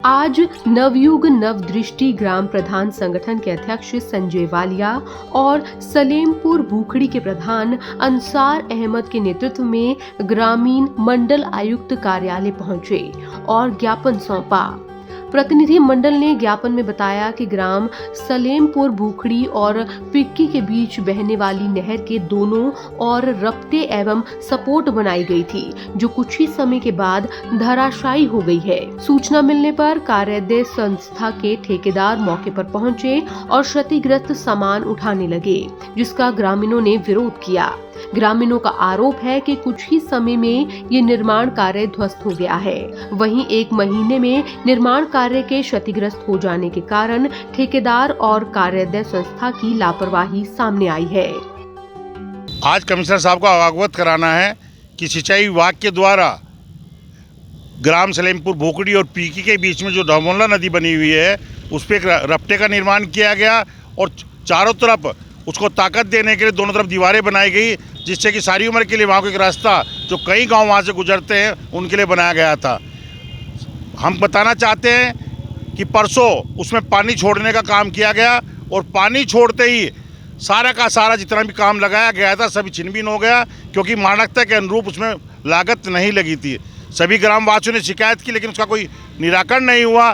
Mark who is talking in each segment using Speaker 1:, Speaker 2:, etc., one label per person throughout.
Speaker 1: आज नवयुग नवदृष्टि ग्राम प्रधान संगठन के अध्यक्ष संजय वालिया और सलेमपुर भूखड़ी के प्रधान अंसार अहमद के नेतृत्व में ग्रामीण मंडल आयुक्त कार्यालय पहुंचे और ज्ञापन सौंपा। प्रतिनिधि मंडल ने ज्ञापन में बताया कि ग्राम सलेमपुर भूखड़ी और पिक्की के बीच बहने वाली नहर के दोनों और रपटे एवं सपोर्ट बनाई गई थी, जो कुछ ही समय के बाद धराशायी हो गई है। सूचना मिलने पर कार्यालय संस्था के ठेकेदार मौके पर पहुंचे और क्षतिग्रस्त सामान उठाने लगे, जिसका ग्रामीणों ने विरोध किया। ग्रामीणों का आरोप है कि कुछ ही समय में ये निर्माण कार्य ध्वस्त हो गया है। वहीं एक महीने में निर्माण कार्य के क्षतिग्रस्त हो जाने के कारण ठेकेदार और कार्यालय संस्था की लापरवाही सामने आई है।
Speaker 2: आज कमिश्नर साहब को अवगत कराना है कि सिंचाई विभाग के द्वारा ग्राम सलेमपुर भोकड़ी और पीकी के बीच में जो धमोला नदी बनी हुई है, उस पर एक रपटे का निर्माण किया गया और चारों तरफ उसको ताकत देने के लिए दोनों तरफ दीवारें बनाई गई, जिससे कि सारी उम्र के लिए वहाँ को एक रास्ता जो कई गांव वहाँ से गुजरते हैं उनके लिए बनाया गया था। हम बताना चाहते हैं कि परसों उसमें पानी छोड़ने का काम किया गया और पानी छोड़ते ही सारा का सारा जितना भी काम लगाया गया था सभी छिनबिन हो गया, क्योंकि मानकता के अनुरूप उसमें लागत नहीं लगी थी। सभी ग्रामवासियों ने शिकायत की, लेकिन उसका कोई निराकरण नहीं हुआ।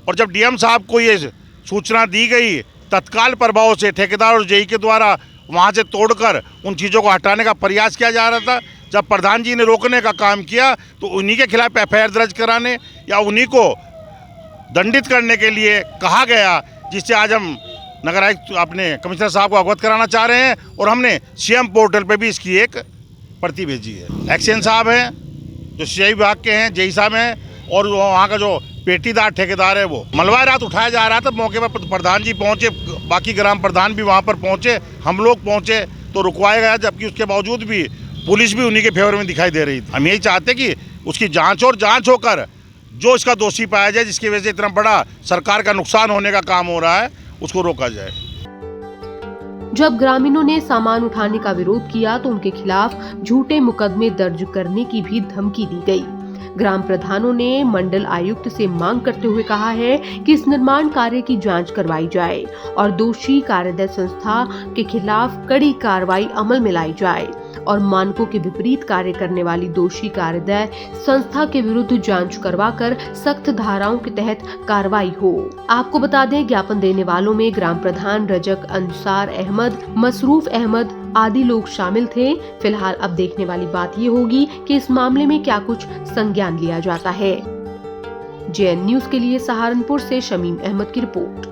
Speaker 2: और जब डीएम साहब को ये सूचना दी गई, तत्काल प्रभाव से ठेकेदार और जेई के द्वारा वहाँ से तोड़कर उन चीज़ों को हटाने का प्रयास किया जा रहा था। जब प्रधान जी ने रोकने का काम किया तो उन्हीं के खिलाफ एफआईआर दर्ज कराने या उन्हीं को दंडित करने के लिए कहा गया, जिससे आज हम नगर आयुक्त अपने कमिश्नर साहब को अवगत कराना चाह रहे हैं और हमने सीएम पोर्टल पे भी इसकी एक प्रति भेजी है। एक्शन साहब हैं जो सिंचाई विभाग के हैं, जेई साहब हैं, और वहाँ का जो पेटीदार ठेकेदार है वो मलबा रात उठाया जा रहा था। मौके पर प्रधान जी पहुंचे, बाकी ग्राम प्रधान भी वहां पर पहुंचे, हम लोग पहुंचे तो रुकवाया गया, जबकि उसके बावजूद भी पुलिस भी उन्हीं के फेवर में दिखाई दे रही थी। हम यही चाहते कि उसकी जांच होकर जो इसका दोषी पाया जाए, जिसकी वजह से इतना बड़ा सरकार का नुकसान होने का काम हो रहा है, उसको रोका जाए।
Speaker 1: जब ग्रामीणों ने सामान उठाने का विरोध किया तो उनके खिलाफ झूठे मुकदमे दर्ज करने की भी धमकी दी गई। ग्राम प्रधानों ने मंडल आयुक्त से मांग करते हुए कहा है कि इस निर्माण कार्य की जांच करवाई जाए और दोषी कार्यालय संस्था के खिलाफ कड़ी कार्रवाई अमल में लाई जाए और मानकों के विपरीत कार्य करने वाली दोषी कार्यालय संस्था के विरुद्ध जांच करवाकर सख्त धाराओं के तहत कार्रवाई हो। आपको बता दें, ज्ञापन देने वालों में ग्राम प्रधान रजक, अंसार अहमद, मसरूफ अहमद आदि लोग शामिल थे। फिलहाल अब देखने वाली बात ये होगी कि इस मामले में क्या कुछ संज्ञान लिया जाता है। जेएन न्यूज के लिए सहारनपुर से शमीम अहमद की रिपोर्ट।